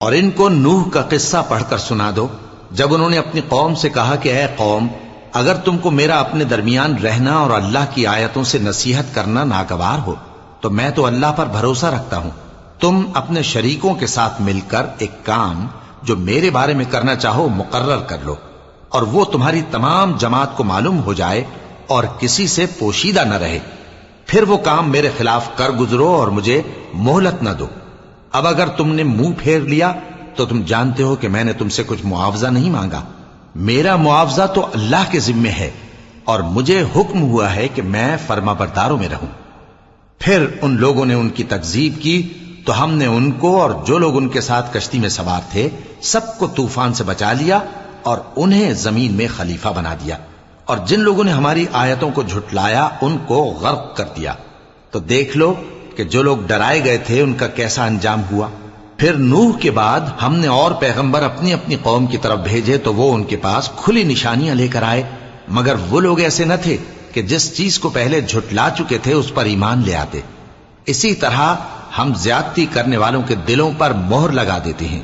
اور ان کو نوح کا قصہ پڑھ کر سنا دو جب انہوں نے اپنی قوم سے کہا کہ اے قوم، اگر تم کو میرا اپنے درمیان رہنا اور اللہ کی آیتوں سے نصیحت کرنا ناگوار ہو تو میں تو اللہ پر بھروسہ رکھتا ہوں، تم اپنے شریکوں کے ساتھ مل کر ایک کام جو میرے بارے میں کرنا چاہو مقرر کر لو، اور وہ تمہاری تمام جماعت کو معلوم ہو جائے اور کسی سے پوشیدہ نہ رہے، پھر وہ کام میرے خلاف کر گزرو اور مجھے مہلت نہ دو۔ اب اگر تم نے منہ پھیر لیا تو تم جانتے ہو کہ میں نے تم سے کچھ معاوضہ نہیں مانگا، میرا معاوضہ تو اللہ کے ذمے ہے، اور مجھے حکم ہوا ہے کہ میں فرما برداروں میں رہوں۔ پھر ان لوگوں نے ان کی تکذیب کی تو ہم نے ان کو اور جو لوگ ان کے ساتھ کشتی میں سوار تھے سب کو طوفان سے بچا لیا اور انہیں زمین میں خلیفہ بنا دیا، اور جن لوگوں نے ہماری آیتوں کو جھٹلایا ان کو غرق کر دیا۔ تو دیکھ لو کہ جو لوگ ڈرائے گئے تھے ان کا کیسا انجام ہوا۔ پھر نوح کے بعد ہم نے اور پیغمبر اپنی اپنی قوم کی طرف بھیجے تو وہ ان کے پاس کھلی نشانیاں لے کر آئے، مگر وہ لوگ ایسے نہ تھے کہ جس چیز کو پہلے جھٹلا چکے تھے اس پر ایمان لے آتے۔ اسی طرح ہم زیادتی کرنے والوں کے دلوں پر مہر لگا دیتے ہیں۔